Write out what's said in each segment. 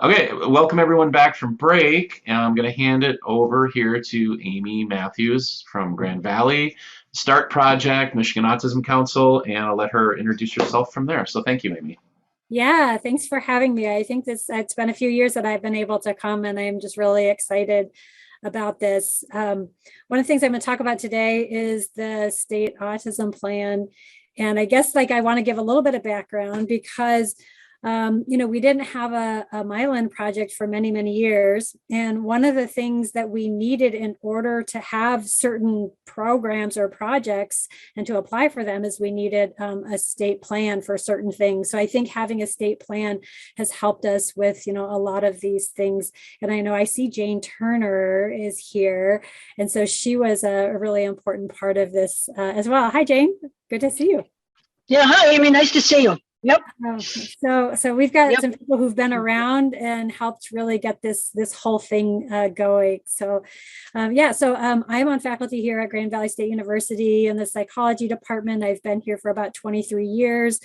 Okay, welcome everyone back from break. And I'm going to hand it over here to Amy Matthews from Grand Valley Start Project, Michigan Autism Council, and I'll let her introduce herself from there. So thank you, Amy. Yeah, thanks for having me. I think it's been a few years that I've been able to come, and I'm just really excited about this. One of the things I'm going to talk about today is the state autism plan. And I guess I want to give a little bit of background because we didn't have a Mylan project for many, many years. And one of the things that we needed in order to have certain programs or projects and to apply for them is we needed a state plan for certain things. So I think having a state plan has helped us with, a lot of these things. And I know I see Jane Turner is here. And so she was a really important part of this as well. Hi, Jane. Good to see you. Yeah, hi, Amy. Nice to see you. Yep. So we've got some people who've been around and helped really get this whole thing going. So I'm on faculty here at Grand Valley State University in the psychology department. I've been here for about 23 years.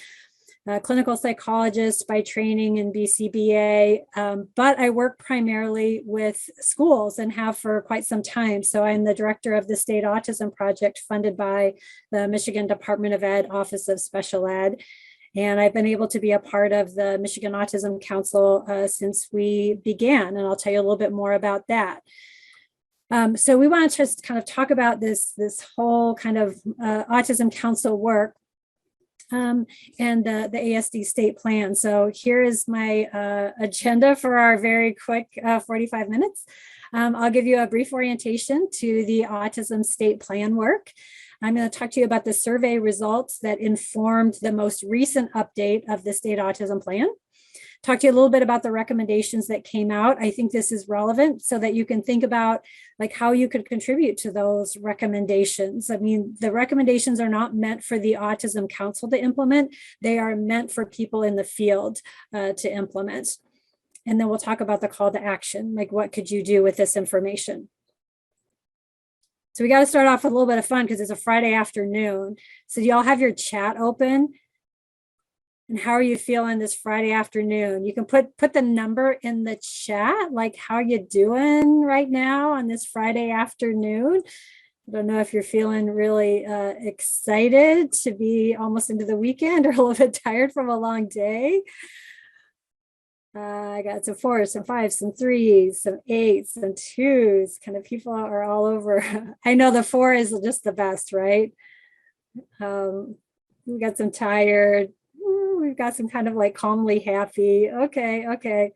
Clinical psychologist by training in BCBA, but I work primarily with schools and have for quite some time. So I'm the director of the State Autism Project funded by the Michigan Department of Ed Office of Special Ed. And I've been able to be a part of the Michigan Autism Council since we began, and I'll tell you a little bit more about that. So we want to just kind of talk about this whole kind of Autism Council work and the ASD state plan. So here is my agenda for our very quick 45 minutes. I'll give you a brief orientation to the autism state plan work. I'm going to talk to you about the survey results that informed the most recent update of the state autism plan. Talk to you a little bit about the recommendations that came out. I think this is relevant so that you can think about how you could contribute to those recommendations. I mean, the recommendations are not meant for the Autism Council to implement. They are meant for people in the field to implement. And then we'll talk about the call to action, what could you do with this information? So we got to start off with a little bit of fun because it's a Friday afternoon. So do y'all have your chat open? And how are you feeling this Friday afternoon? You can put the number in the chat, how you doing right now on this Friday afternoon? I don't know if you're feeling really excited to be almost into the weekend or a little bit tired from a long day. I got some 4s, some 5s, some 3s, some 8s, some 2s. Kind of people are all over. I know the 4 is just the best, right? We got some tired. We've got some kind of calmly happy. Okay.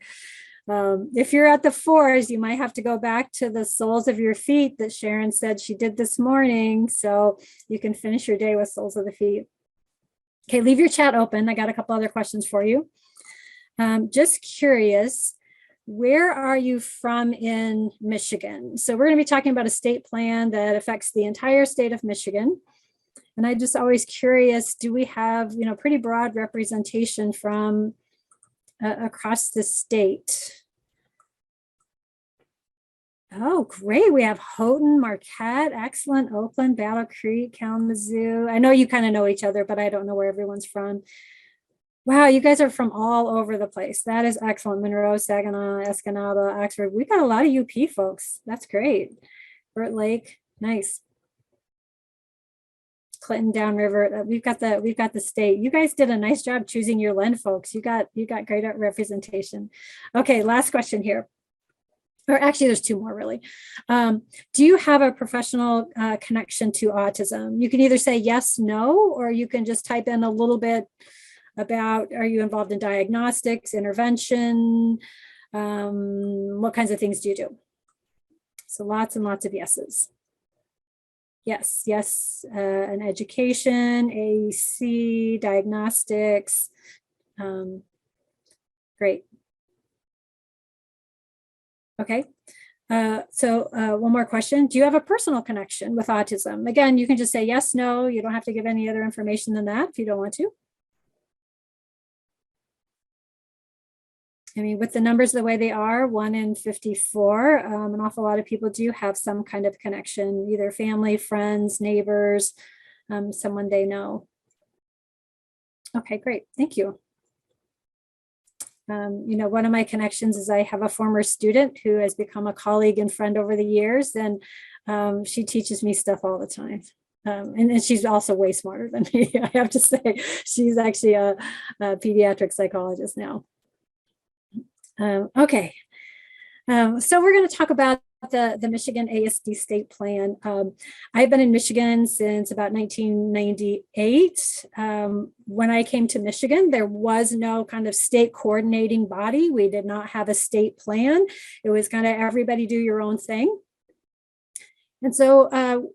If you're at the 4s, you might have to go back to the soles of your feet that Sharon said she did this morning. So you can finish your day with soles of the feet. Okay, leave your chat open. I got a couple other questions for you. Just curious, where are you from in Michigan? So we're going to be talking about a state plan that affects the entire state of Michigan. And I'm just always curious, do we have, pretty broad representation from across the state? Oh, great. We have Houghton, Marquette, excellent, Oakland, Battle Creek, Kalamazoo. I know you kind of know each other, but I don't know where everyone's from. Wow, you guys are from all over the place. That is excellent. Monroe, Saginaw, Escanaba, Oxford. We got a lot of UP folks. That's great. Burt Lake, nice. Clinton, Downriver. We've got the state. You guys did a nice job choosing your Len folks. You got great representation. Okay, last question here. Or actually, there's 2 more really. Do you have a professional connection to autism? You can either say yes, no, or you can just type in a little bit about, are you involved in diagnostics, intervention? What kinds of things do you do? So lots and lots of yeses. Yes, an education, AEC, diagnostics. Great. Okay. So one more question. Do you have a personal connection with autism? Again, you can just say yes, no. You don't have to give any other information than that if you don't want to. I mean, with the numbers the way they are, 1 in 54, an awful lot of people do have some kind of connection, either family, friends, neighbors, someone they know. Okay, great. Thank you. One of my connections is I have a former student who has become a colleague and friend over the years, and she teaches me stuff all the time. And she's also way smarter than me, I have to say. She's actually a pediatric psychologist now. Okay. So we're going to talk about the Michigan ASD state plan. I've been in Michigan since about 1998. When I came to Michigan, there was no kind of state coordinating body. We did not have a state plan. It was kind of everybody do your own thing. And so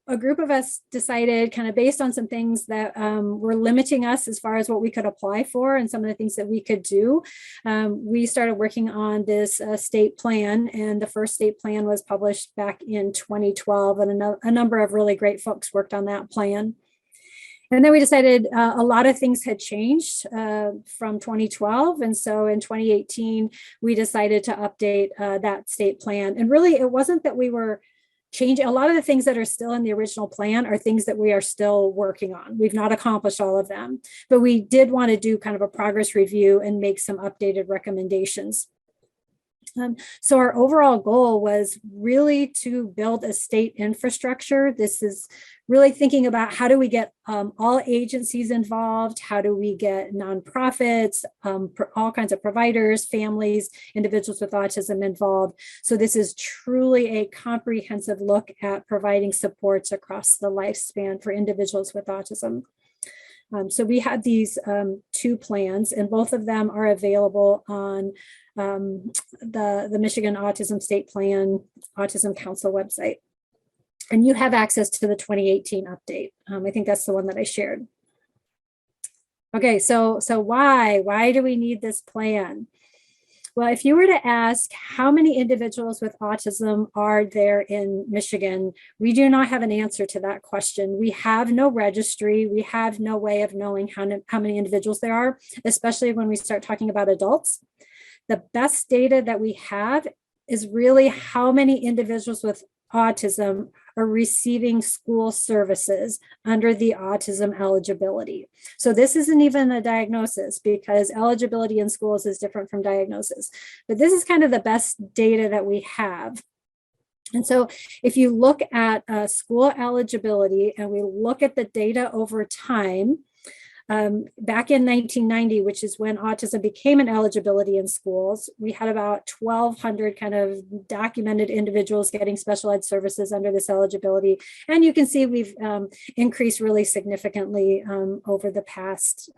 a group of us decided, kind of based on some things that were limiting us as far as what we could apply for and some of the things that we could do, we started working on this state plan. And the first state plan was published back in 2012, and a number of really great folks worked on that plan. And then we decided a lot of things had changed from 2012. And so in 2018, we decided to update that state plan. And really, it wasn't that we were changing. A lot of the things that are still in the original plan are things that we are still working on. We've not accomplished all of them, but we did want to do kind of a progress review and make some updated recommendations. So our overall goal was really to build a state infrastructure. This is really thinking about how do we get all agencies involved? How do we get nonprofits, all kinds of providers, families, individuals with autism involved? So this is truly a comprehensive look at providing supports across the lifespan for individuals with autism. So we had these two plans, and both of them are available on the Michigan Autism State Plan Autism Council website. And you have access to the 2018 update. I think that's the one that I shared. Okay, so why do we need this plan? Well, if you were to ask how many individuals with autism are there in Michigan, we do not have an answer to that question. We have no registry. We have no way of knowing how many individuals there are, especially when we start talking about adults. The best data that we have is really how many individuals with autism are receiving school services under the autism eligibility. So this isn't even a diagnosis, because eligibility in schools is different from diagnosis. But this is kind of the best data that we have. And so if you look at school eligibility and we look at the data over time, back in 1990, which is when autism became an eligibility in schools, we had about 1,200 kind of documented individuals getting special ed services under this eligibility. And you can see we've increased really significantly over the past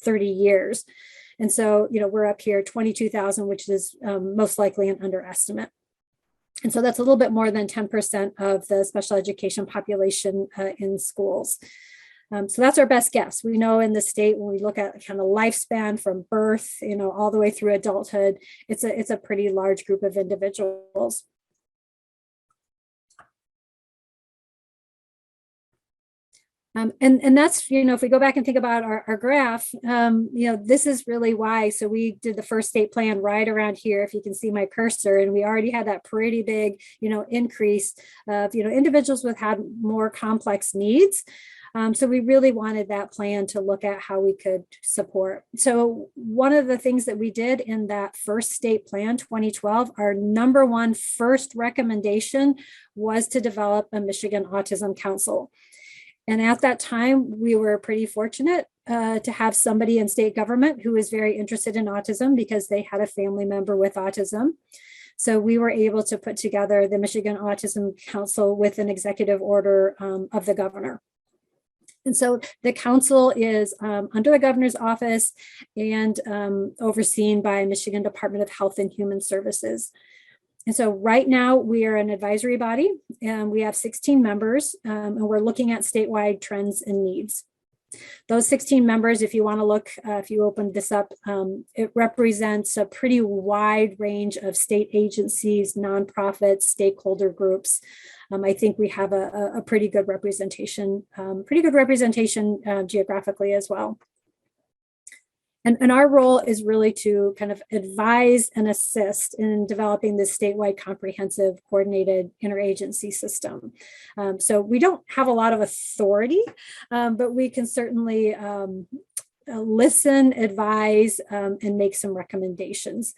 30 years. And so, we're up here 22,000, which is most likely an underestimate. And so that's a little bit more than 10% of the special education population in schools. So that's our best guess. We know in the state, when we look at kind of lifespan from birth, all the way through adulthood, it's a pretty large group of individuals. And that's, if we go back and think about our graph, this is really why. So we did the first state plan right around here, if you can see my cursor, and we already had that pretty big, increase of, individuals with had more complex needs. So we really wanted that plan to look at how we could support. So one of the things that we did in that first state plan, 2012, our number one first recommendation was to develop a Michigan Autism Council. And at that time, we were pretty fortunate to have somebody in state government who was very interested in autism because they had a family member with autism. So we were able to put together the Michigan Autism Council with an executive order of the governor. And so the council is under the governor's office and overseen by Michigan Department of Health and Human Services. And so right now we are an advisory body, and we have 16 members, and we're looking at statewide trends and needs. Those 16 members, if you want to look, if you open this up, it represents a pretty wide range of state agencies, nonprofits, stakeholder groups. I think we have a pretty good representation, geographically as well. And our role is really to kind of advise and assist in developing this statewide comprehensive coordinated interagency system. So we don't have a lot of authority, but we can certainly listen, advise, and make some recommendations.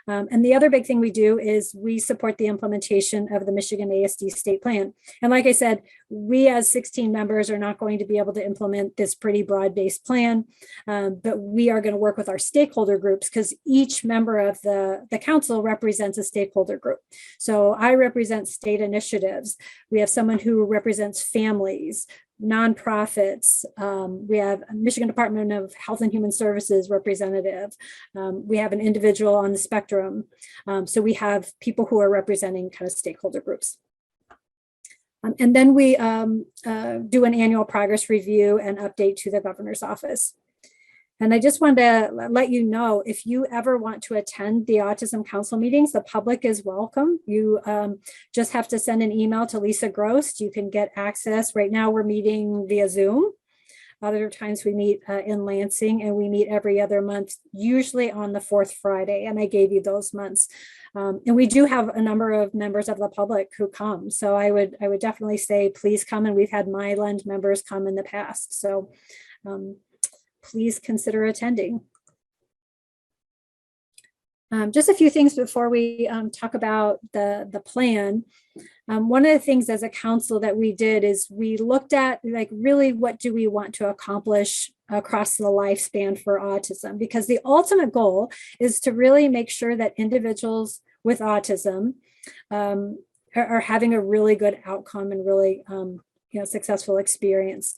And the other big thing we do is we support the implementation of the Michigan ASD state plan. And like I said, we as 16 members are not going to be able to implement this pretty broad-based plan, but we are going to work with our stakeholder groups because each member of the council represents a stakeholder group. So I represent state initiatives. We have someone who represents families, nonprofits. We have a Michigan Department of Health and Human Services representative. We have an individual on the spectrum. So we have people who are representing kind of stakeholder groups. And then we do an annual progress review and update to the governor's office. And I just wanted to let you know, if you ever want to attend the Autism Council meetings, the public is welcome. You just have to send an email to Lisa Gross. You can get access. Right now we're meeting via Zoom. Other times we meet in Lansing, and we meet every other month, usually on the fourth Friday. And I gave you those months. And we do have a number of members of the public who come. So I would definitely say, please come. And we've had Myland members come in the past. So please consider attending. Just a few things before we talk about the plan. One of the things as a council that we did is we looked at, like, really what do we want to accomplish across the lifespan for autism? Because the ultimate goal is to really make sure that individuals with autism are having a really good outcome and really successful experience.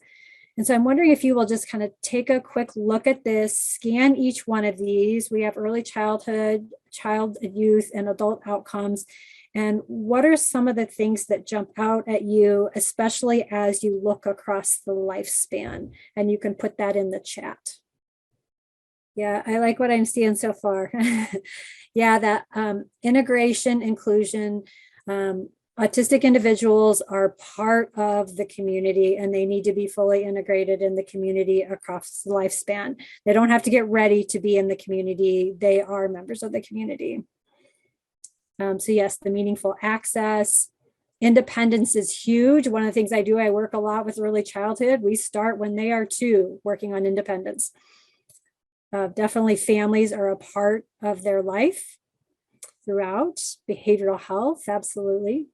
And so I'm wondering if you will just kind of take a quick look at this, scan each one of these. We have early childhood, child, youth, and adult outcomes. And what are some of the things that jump out at you, especially as you look across the lifespan? And you can put that in the chat. Yeah, I like what I'm seeing so far. Yeah, that integration, inclusion, autistic individuals are part of the community, and they need to be fully integrated in the community across the lifespan. They don't have to get ready to be in the community. They are members of the community. So yes, the meaningful access. Independence is huge. One of the things I do, I work a lot with early childhood. We start when they are 2, working on independence. Definitely families are a part of their life throughout. Behavioral health, absolutely.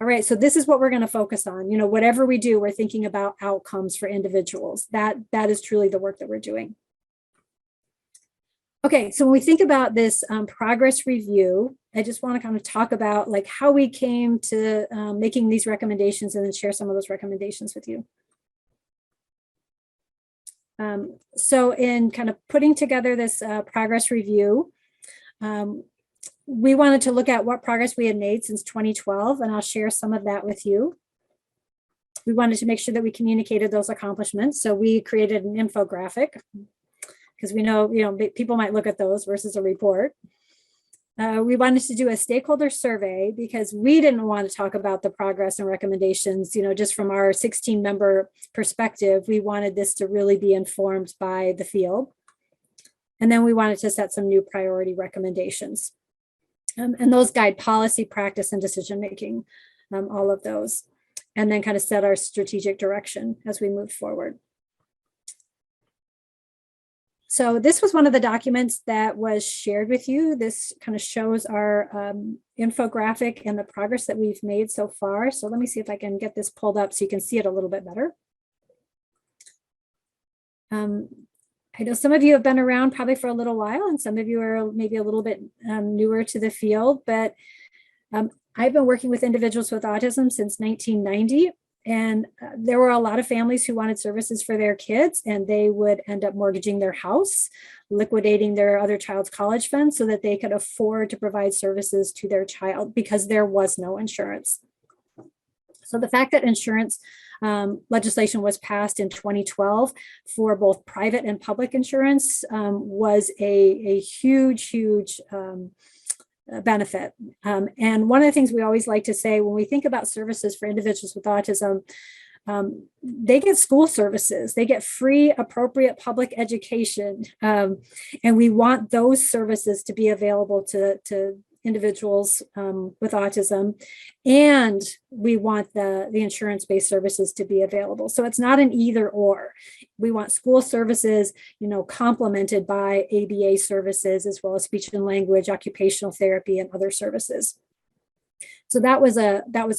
All right, so this is what we're going to focus on. Whatever we do, we're thinking about outcomes for individuals. That is truly the work that we're doing. Okay, so when we think about this progress review, I just want to kind of talk about like how we came to making these recommendations, and then share some of those recommendations with you. So in kind of putting together this progress review, we wanted to look at what progress we had made since 2012, and I'll share some of that with you. We wanted to make sure that we communicated those accomplishments. So we created an infographic, because we know, people might look at those versus a report. We wanted to do a stakeholder survey because we didn't want to talk about the progress and recommendations, just from our 16-member perspective. We wanted this to really be informed by the field. And then we wanted to set some new priority recommendations. And those guide policy, practice, and decision-making, all of those. And then kind of set our strategic direction as we move forward. So this was one of the documents that was shared with you. This kind of shows our infographic and the progress that we've made so far. So let me see if I can get this pulled up so you can see it a little bit better. I know some of you have been around probably for a little while, and some of you are maybe a little bit newer to the field, but I've been working with individuals with autism since 1990. And there were a lot of families who wanted services for their kids, and they would end up mortgaging their house, liquidating their other child's college fund so that they could afford to provide services to their child, because there was no insurance. So the fact that insurance legislation was passed in 2012 for both private and public insurance was a huge benefit. And one of the things we always like to say when we think about services for individuals with autism, they get school services, they get free, appropriate public education. And we want those services to be available to individuals with autism, and we want the insurance-based services to be available. So it's not an either or. We want school services, complemented by ABA services, as well as speech and language, occupational therapy, and other services. So that was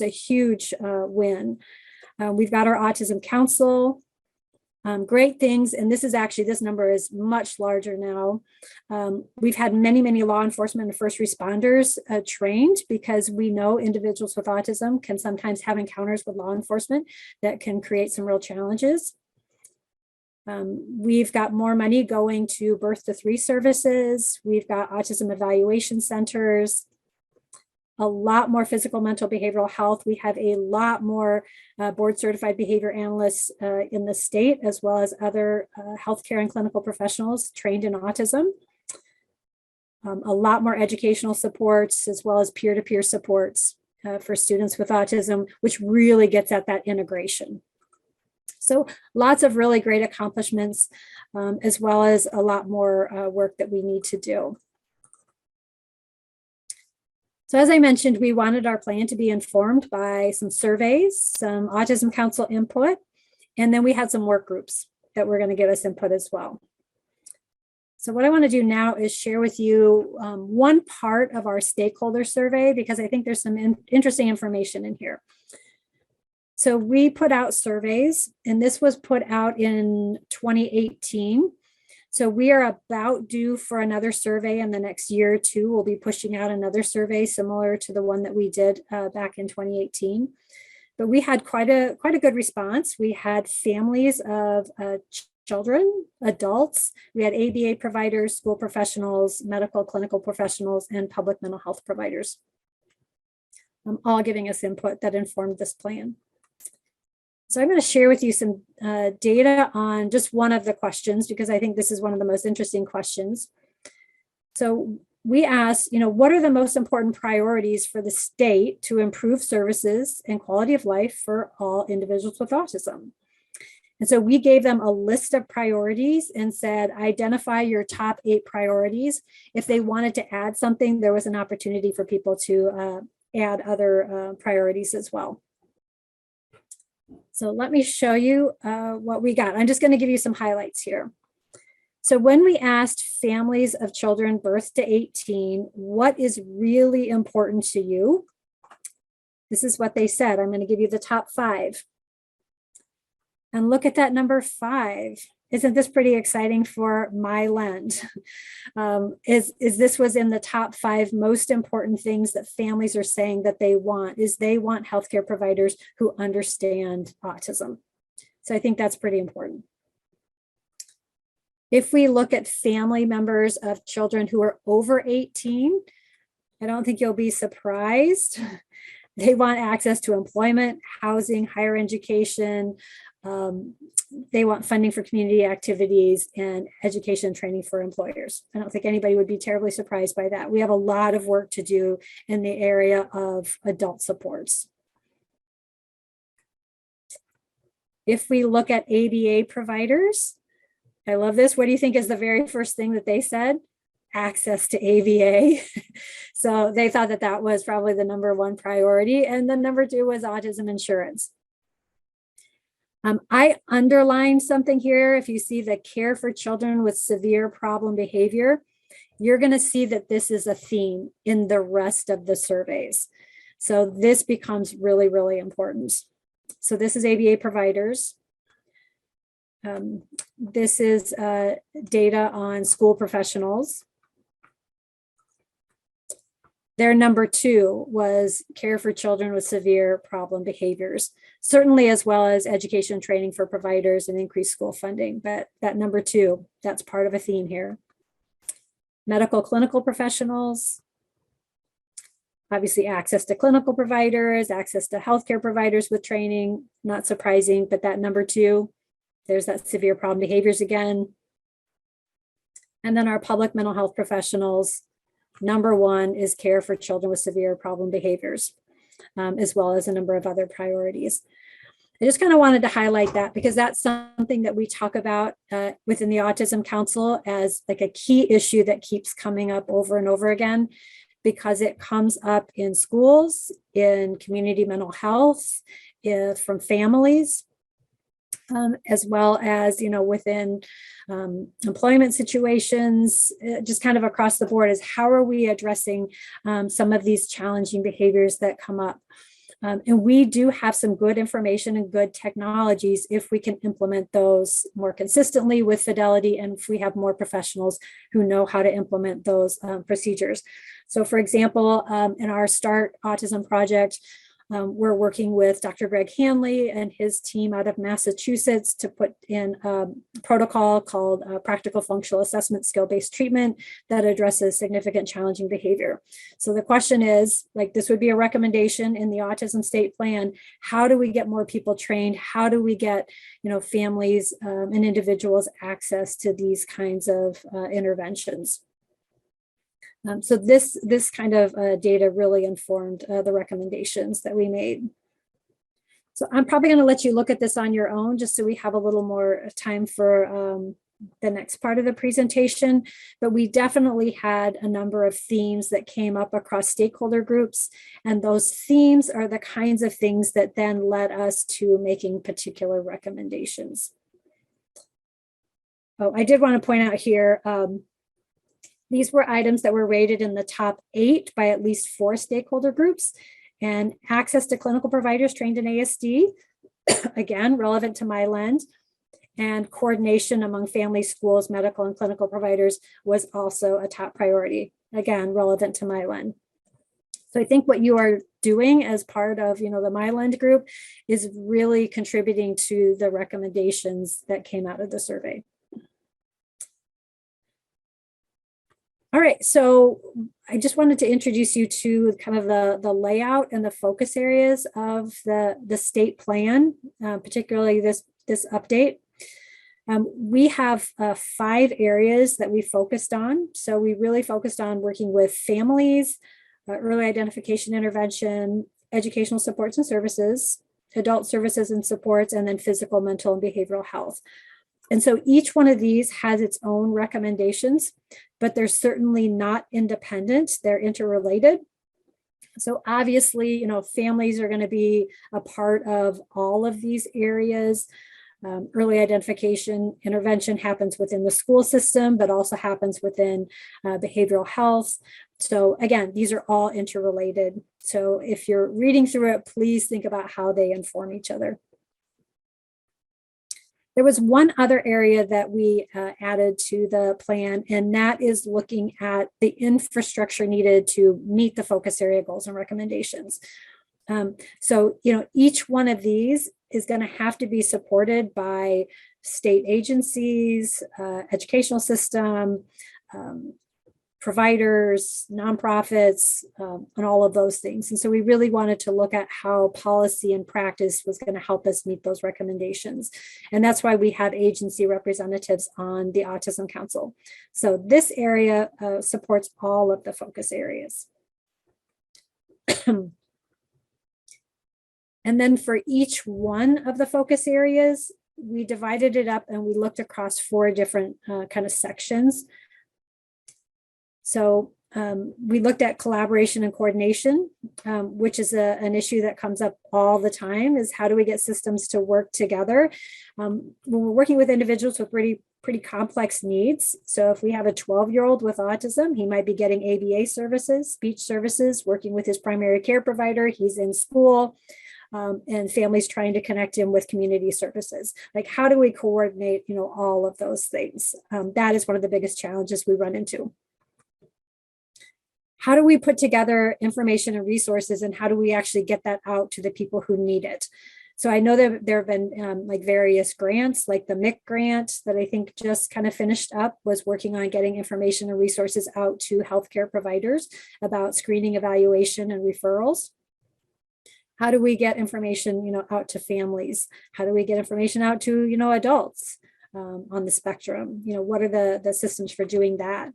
a huge win. We've got our Autism Council. Great things, and this number is much larger now. We've had many law enforcement and first responders trained, because we know individuals with autism can sometimes have encounters with law enforcement that can create some real challenges. We've got more money going to birth to 3 services. We've got autism evaluation centers, a lot more physical, mental, behavioral health. We have a lot more board certified behavior analysts in the state, as well as other healthcare and clinical professionals trained in autism. A lot more educational supports, as well as peer-to-peer supports for students with autism, which really gets at that integration. So lots of really great accomplishments, as well as a lot more work that we need to do. So as I mentioned, we wanted our plan to be informed by some surveys, some Autism Council input, and then we had some work groups that were going to give us input as well. So what I want to do now is share with you one part of our stakeholder survey, because I think there's some interesting information in here. So we put out surveys, and this was put out in 2018. So we are about due for another survey in the next year or two. We'll be pushing out another survey similar to the one that we did back in 2018. But we had quite a good response. We had families of children, adults. We had ABA providers, school professionals, medical, clinical professionals, and public mental health providers, all giving us input that informed this plan. So I'm going to share with you some data on just one of the questions, because I think this is one of the most interesting questions. So we asked, what are the most important priorities for the state to improve services and quality of life for all individuals with autism? And so we gave them a list of priorities and said, identify your top 8 priorities. If they wanted to add something, there was an opportunity for people to add other priorities as well. So let me show you what we got. I'm just going to give you some highlights here. So when we asked families of children birth to 18, what is really important to you? This is what they said. I'm going to give you the top 5. And look at that number 5. Isn't this pretty exciting for MyLend? This was in the top 5 most important things that families are saying that they want, is they want healthcare providers who understand autism. So I think that's pretty important. If we look at family members of children who are over 18, I don't think you'll be surprised. They want access to employment, housing, higher education. They want funding for community activities and education and training for employers. I don't think anybody would be terribly surprised by that. We have a lot of work to do in the area of adult supports. If we look at ABA providers, I love this. What do you think is the very first thing that they said? Access to ABA. So they thought that that was probably the number 1 priority. And then number 2 was autism insurance. I underlined something here. If you see the care for children with severe problem behavior, you're going to see that this is a theme in the rest of the surveys. So this becomes really, really important. So this is ABA providers. This is data on school professionals. Their number 2 was care for children with severe problem behaviors, certainly as well as education and training for providers and increased school funding. But that number 2, that's part of a theme here. Medical clinical professionals, obviously access to clinical providers, access to healthcare providers with training, not surprising, but that number 2, there's that severe problem behaviors again. And then our public mental health professionals, number 1 is care for children with severe problem behaviors, as well as a number of other priorities. I just kind of wanted to highlight that because that's something that we talk about within the Autism Council as like a key issue that keeps coming up over and over again. because it comes up in schools, in community mental health, from families, as well as, within employment situations, just kind of across the board, is how are we addressing some of these challenging behaviors that come up. And we do have some good information and good technologies if we can implement those more consistently with fidelity, and if we have more professionals who know how to implement those procedures. So for example, in our START Autism project, we're working with Dr. Greg Hanley and his team out of Massachusetts to put in a protocol called Practical Functional Assessment Skill-Based Treatment that addresses significant challenging behavior. So the question is, this would be a recommendation in the autism state plan. How do we get more people trained? How do we get, families and individuals access to these kinds of interventions? So this kind of data really informed the recommendations that we made. So I'm probably going to let you look at this on your own, just so we have a little more time for the next part of the presentation. But we definitely had a number of themes that came up across stakeholder groups, and those themes are the kinds of things that then led us to making particular recommendations. Oh, I did want to point out here, these were items that were rated in the top 8 by at least 4 stakeholder groups. And access to clinical providers trained in ASD, again, relevant to MyLend, and coordination among family, schools, medical, and clinical providers was also a top priority, again, relevant to MyLend. So I think what you are doing as part of, the MyLend group is really contributing to the recommendations that came out of the survey. All right, so I just wanted to introduce you to kind of the layout and the focus areas of the state plan, particularly this update. We have 5 areas that we focused on. So we really focused on working with families, early identification intervention, educational supports and services, adult services and supports, and then physical, mental, and behavioral health. And so each one of these has its own recommendations, but they're certainly not independent. They're interrelated. So obviously, families are going to be a part of all of these areas. Early identification intervention happens within the school system, but also happens within behavioral health. So again, these are all interrelated. So if you're reading through it, please think about how they inform each other. There was one other area that we added to the plan, and that is looking at the infrastructure needed to meet the focus area goals and recommendations. So, each one of these is going to have to be supported by state agencies, educational system, providers, nonprofits, and all of those things. And so we really wanted to look at how policy and practice was going to help us meet those recommendations. And that's why we have agency representatives on the Autism Council. So this area supports all of the focus areas. And then for each one of the focus areas, we divided it up and we looked across 4 different kind of sections. So we looked at collaboration and coordination, which is an issue that comes up all the time, is how do we get systems to work together? When we're working with individuals with pretty complex needs. So if we have a 12-year-old with autism, he might be getting ABA services, speech services, working with his primary care provider, he's in school, and families trying to connect him with community services. How do we coordinate, all of those things? That is one of the biggest challenges we run into. How do we put together information and resources, and how do we actually get that out to the people who need it? So I know that there have been various grants, like the MIC grant that I think just kind of finished up, was working on getting information and resources out to healthcare providers about screening, evaluation, and referrals. How do we get information, out to families? How do we get information out to, adults on the spectrum? What are the systems for doing that?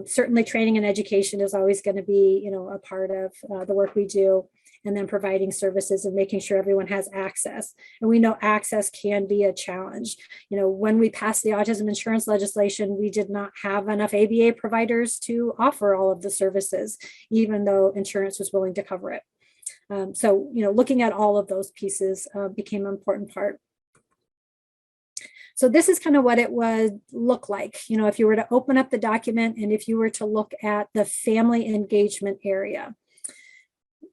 Certainly training and education is always going to be, a part of the work we do. and then providing services and making sure everyone has access. And we know access can be a challenge. When we passed the autism insurance legislation, we did not have enough ABA providers to offer all of the services, even though insurance was willing to cover it. So, looking at all of those pieces became an important part. So this is kind of what it would look like, if you were to open up the document and if you were to look at the family engagement area.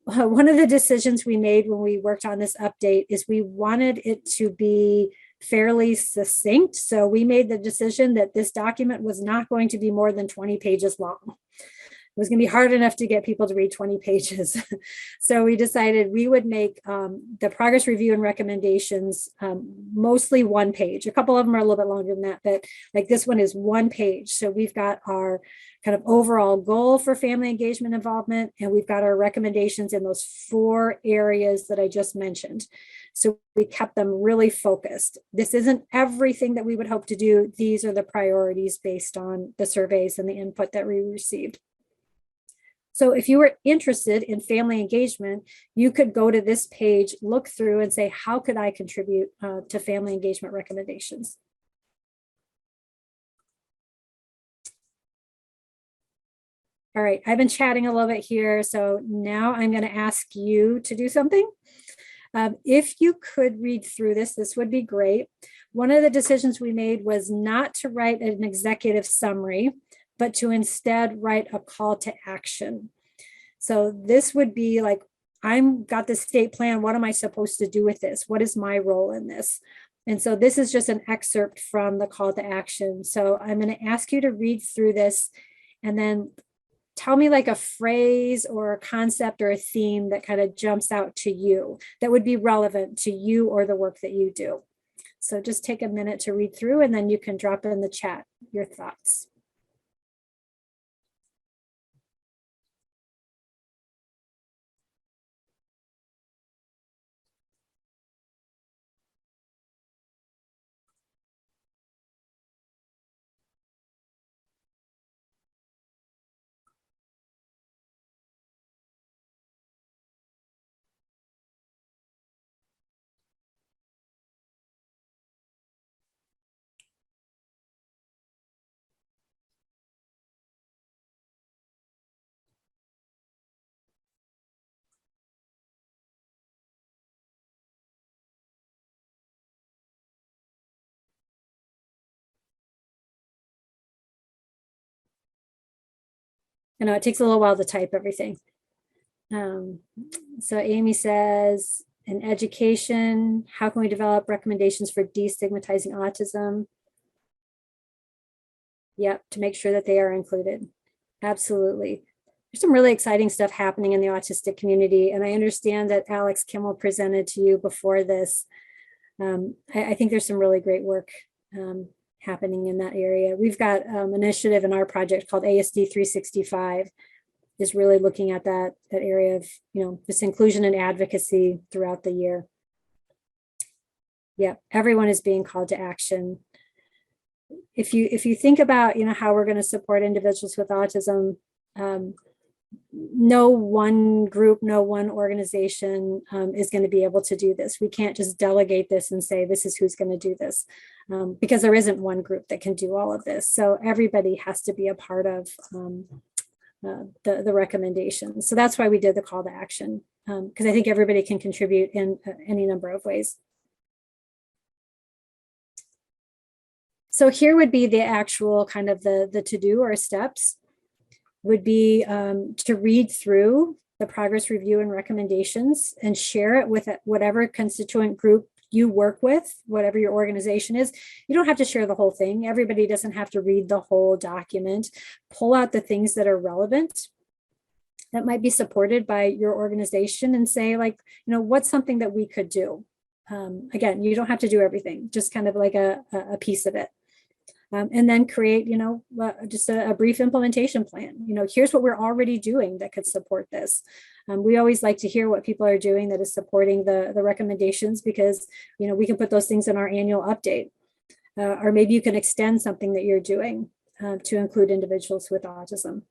One of the decisions we made when we worked on this update is we wanted it to be fairly succinct. So we made the decision that this document was not going to be more than 20 pages long. It was going to be hard enough to get people to read 20 pages. So we decided we would make the progress review and recommendations mostly one page. A couple of them are a little bit longer than that, but like this one is one page. So we've got our kind of overall goal for family engagement involvement, and we've got our recommendations in those 4 areas that I just mentioned. So we kept them really focused. This isn't everything that we would hope to do. These are the priorities based on the surveys and the input that we received. So if you were interested in family engagement, you could go to this page, look through and say, how could I contribute to family engagement recommendations? All right, I've been chatting a little bit here. So now I'm going to ask you to do something. If you could read through this, this would be great. One of the decisions we made was not to write an executive summary, but to instead write a call to action. So this would be like, I've got the state plan. What am I supposed to do with this? What is my role in this? And so this is just an excerpt from the call to action. So I'm going to ask you to read through this and then tell me like a phrase or a concept or a theme that kind of jumps out to you that would be relevant to you or the work that you do. So just take a minute to read through and then you can drop in the chat your thoughts. I know it takes a little while to type everything. So Amy says, in education, how can we develop recommendations for destigmatizing autism? Yep, to make sure that they are included. Absolutely. There's some really exciting stuff happening in the autistic community. And I understand that Alex Kimmel presented to you before this. I think there's some really great work happening in that area. We've got an initiative in our project called ASD 365, is really looking at that area of, this inclusion and advocacy throughout the year. Yeah, everyone is being called to action. If you think about, how we're going to support individuals with autism, no one group, no one organization is going to be able to do this. We can't just delegate this and say, this is who's going to do this, because there isn't one group that can do all of this. So everybody has to be a part of the recommendations. So that's why we did the call to action, because I think everybody can contribute in any number of ways. So here would be the actual kind of the to-do or steps would be to read through the progress review and recommendations and share it with whatever constituent group you work with, whatever your organization is. You don't have to share the whole thing. Everybody doesn't have to read the whole document. Pull out the things that are relevant that might be supported by your organization and say, like, what's something that we could do? Again, you don't have to do everything, just kind of like a piece of it. And then create, just a brief implementation plan. Here's what we're already doing that could support this. We always like to hear what people are doing that is supporting the recommendations, because, we can put those things in our annual update. Or maybe you can extend something that you're doing to include individuals with autism.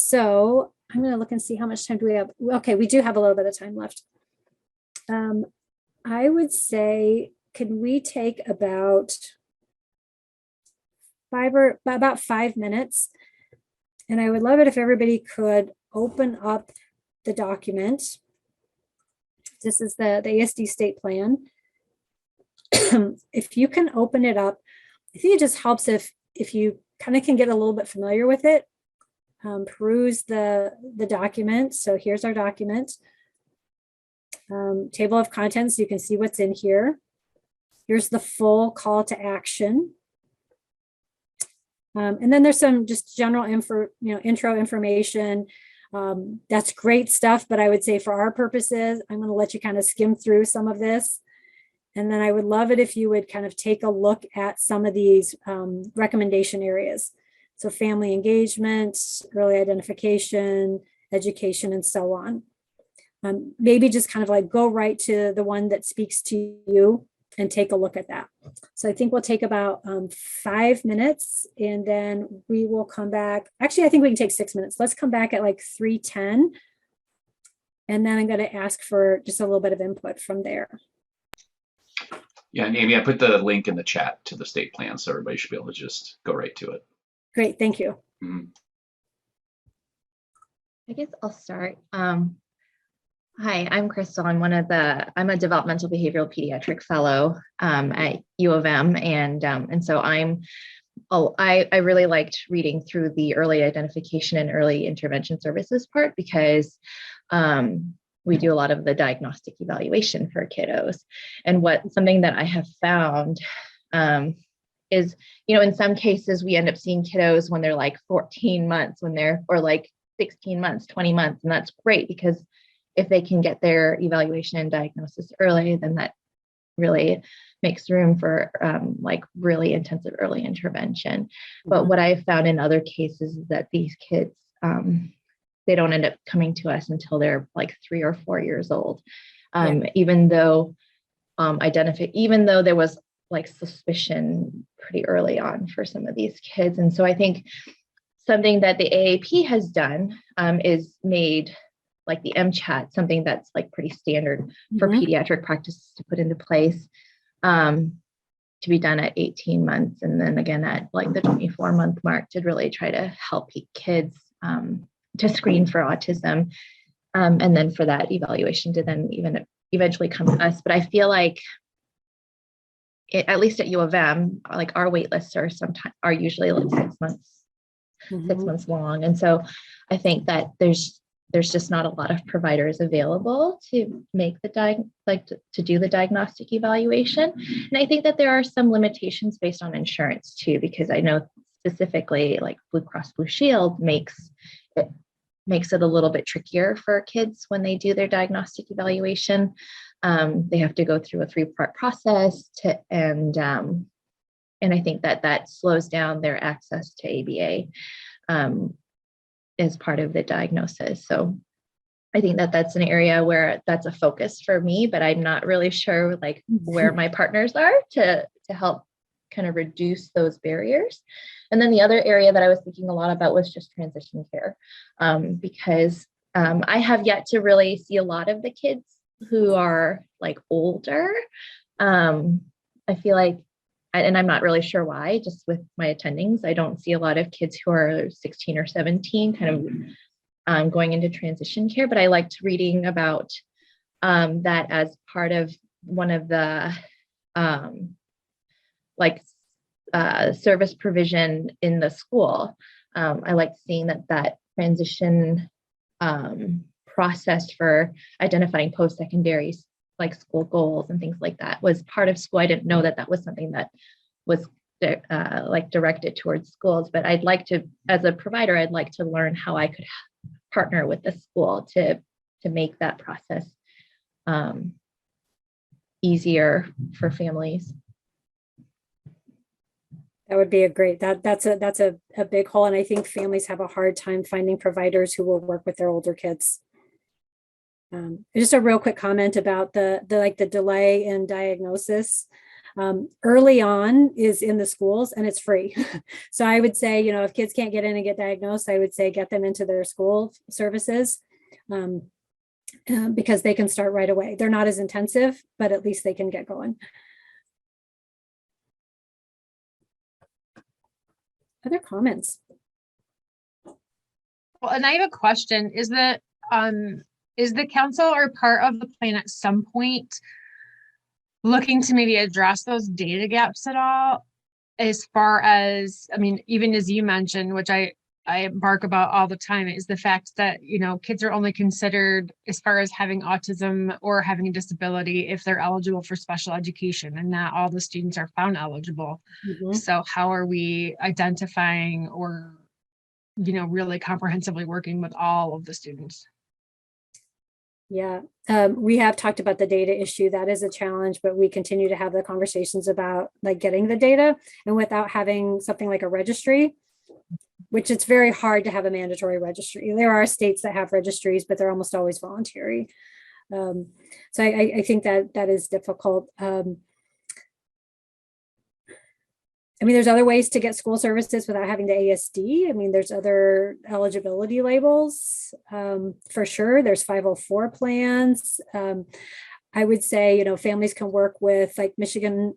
So I'm going to look and see how much time do we have. Okay, we do have a little bit of time left. I would say, can we take about 5 minutes? And I would love it if everybody could open up the document. This is the ASD state plan. If you can open it up, I think it just helps if you kind of can get a little bit familiar with it. Peruse the document. So here's our document. Table of contents, you can see what's in here. Here's the full call to action. And then there's some just general intro information. That's great stuff, but I would say for our purposes, I'm going to let you kind of skim through some of this. And then I would love it if you would kind of take a look at some of these recommendation areas. So family engagement, early identification, education, and so on. Maybe just kind of like go right to the one that speaks to you and take a look at that. So I think we'll take about 5 minutes, and then we will come back. Actually, I think we can take 6 minutes. Let's come back at like 3:10. And then I'm going to ask for just a little bit of input from there. Yeah, and Amy, I put the link in the chat to the state plan, so everybody should be able to just go right to it. Great, thank you. Mm-hmm. I guess I'll start. Hi, I'm Crystal. I'm a developmental behavioral pediatric fellow at U of M, and so I really liked reading through the early identification and early intervention services part, because we do a lot of the diagnostic evaluation for kiddos. And something that I have found is, in some cases we end up seeing kiddos when they're like 14 months, or like 16 months, 20 months, and that's great, because if they can get their evaluation and diagnosis early, then that really makes room for like really intensive early intervention. Mm-hmm. But what I found in other cases is that these kids, they don't end up coming to us until they're like 3 or 4 years old. Even though there was like suspicion pretty early on for some of these kids. And so I think something that the AAP has done is made like the MCHAT, something that's like pretty standard for pediatric practices to put into place, to be done at 18 months. And then again, at like the 24-month mark, to really try to help kids to screen for autism. And then for that evaluation to then even eventually come to us. But I feel like at least at U of M, like our wait lists are usually like 6 months, 6 months long. And so I think that there's just not a lot of providers available to make to do the diagnostic evaluation. And I think that there are some limitations based on insurance too, because I know specifically like Blue Cross Blue Shield makes it a little bit trickier for kids when they do their diagnostic evaluation. They have to go through a 3-part process and I think that slows down their access to ABA. As part of the diagnosis. So I think that's an area where that's a focus for me, but I'm not really sure like where my partners are to help kind of reduce those barriers. And then the other area that I was thinking a lot about was just transition care, because I have yet to really see a lot of the kids who are like older. I feel like, and I'm not really sure why, just with my attendings, I don't see a lot of kids who are 16 or 17 kind of going into transition care, but I liked reading about that as part of one of the service provision in the school. I liked seeing that transition process for identifying post-secondary like school goals and things like that was part of school. I didn't know that was something that was like directed towards schools, but I'd like to, as a provider, I'd like to learn how I could partner with the school to make that process easier for families. That would be that's a big hole. And I think families have a hard time finding providers who will work with their older kids. Just a real quick comment about the delay in diagnosis. early on is in the schools and it's free. So I would say, if kids can't get in and get diagnosed, I would say get them into their school services. Because they can start right away. They're not as intensive, but at least they can get going. Other comments? Well, and I have a question. Is the council or part of the plan at some point looking to maybe address those data gaps at all? As far as, I mean, even as you mentioned, which I bark about all the time, is the fact that, kids are only considered as far as having autism or having a disability if they're eligible for special education, and not all the students are found eligible. Mm-hmm. So how are we identifying or, really comprehensively working with all of the students? Yeah, we have talked about the data issue. That is a challenge, but we continue to have the conversations about like getting the data, and without having something like a registry, which it's very hard to have a mandatory registry. There are states that have registries, but they're almost always voluntary. So I think that is difficult. I mean, there's other ways to get school services without having to ASD. I mean, there's other eligibility labels, for sure. There's 504 plans. I would say, families can work with like Michigan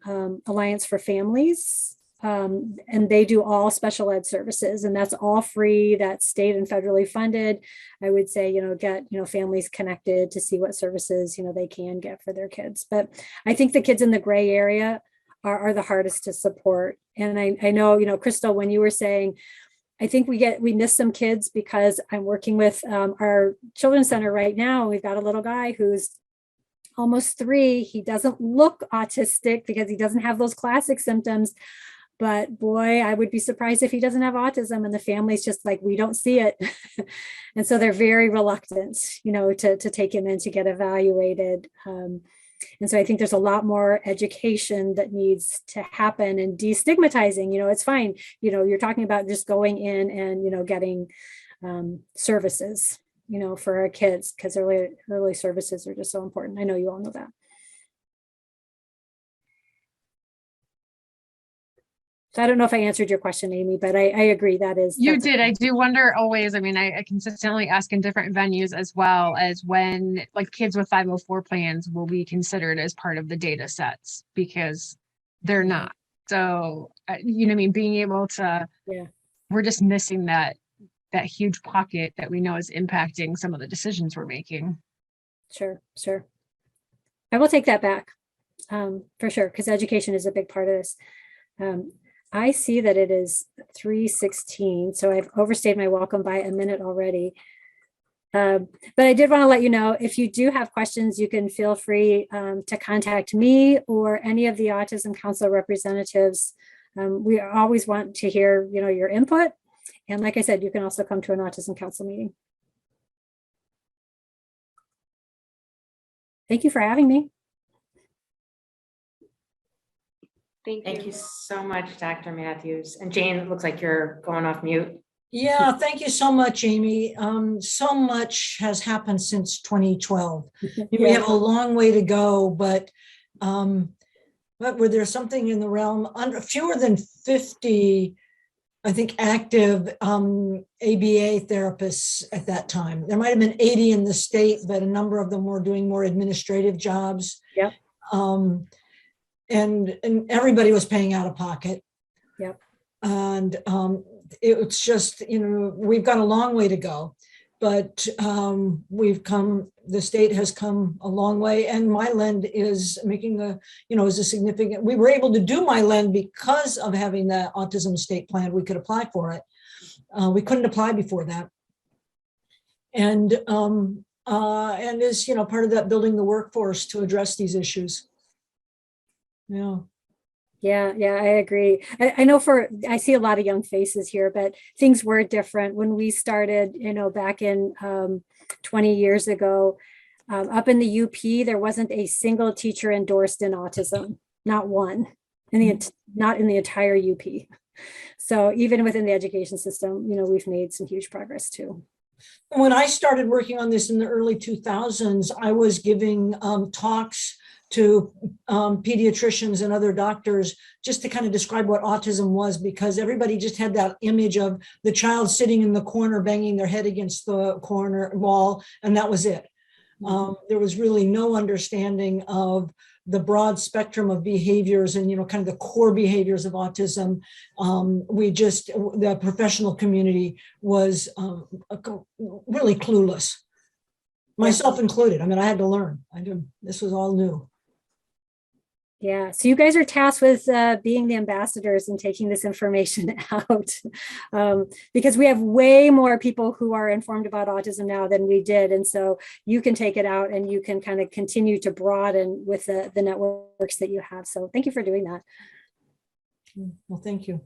Alliance for Families, and they do all special ed services, and that's all free. That's state and federally funded. I would say, get, families connected to see what services, they can get for their kids. But I think the kids in the gray area are the hardest to support. And I know, Crystal, when you were saying, I think we miss some kids, because I'm working with our children's center right now. We've got a little guy who's almost 3. He doesn't look autistic because he doesn't have those classic symptoms. But boy, I would be surprised if he doesn't have autism, and the family's just like, we don't see it. And so they're very reluctant, to take him in to get evaluated. And so I think there's a lot more education that needs to happen, and destigmatizing, it's fine. You're talking about just going in and, getting services, for our kids, because early services are just so important. I know you all know that. So I don't know if I answered your question, Amy, but I agree that is. You did. I do wonder always, I mean, I consistently ask in different venues as well as when like kids with 504 plans will be considered as part of the data sets, because they're not. So, being able to, we're just missing that huge pocket that we know is impacting some of the decisions we're making. Sure. I will take that back for sure, because education is a big part of this. I see that it is 3:16, so I've overstayed my welcome by a minute already. But I did want to let you know, if you do have questions, you can feel free to contact me or any of the Autism Council representatives. We always want to hear, your input. And like I said, you can also come to an Autism Council meeting. Thank you for having me. Thank you so much, Dr. Matthews. And Jane, it looks like you're going off mute. Yeah, thank you so much, Amy. So much has happened since 2012. We have a long way to go, but were there something in the realm under fewer than 50, I think, active ABA therapists at that time? There might have been 80 in the state, but a number of them were doing more administrative jobs. Yep. And everybody was paying out of pocket. Yep. And it's just, we've got a long way to go, but the state has come a long way, and MyLend is making is a significant, we were able to do MyLend because of having the autism state plan. We could apply for it. We couldn't apply before that. And is, part of that building the workforce to address these issues. Yeah, I agree. I know I see a lot of young faces here, but things were different when we started, back in 20 years ago. Up in the UP, there wasn't a single teacher endorsed in autism, not one, not in the entire UP. So even within the education system, we've made some huge progress too. When I started working on this in the early 2000s, I was giving talks to pediatricians and other doctors just to kind of describe what autism was, because everybody just had that image of the child sitting in the corner, banging their head against the corner wall, and that was it. There was really no understanding of the broad spectrum of behaviors and, kind of the core behaviors of autism. The professional community was really clueless, myself included. I mean, I had to learn. This was all new. Yeah, so you guys are tasked with being the ambassadors and taking this information out, because we have way more people who are informed about autism now than we did. And so you can take it out and you can kind of continue to broaden with the networks that you have. So thank you for doing that. Well, thank you.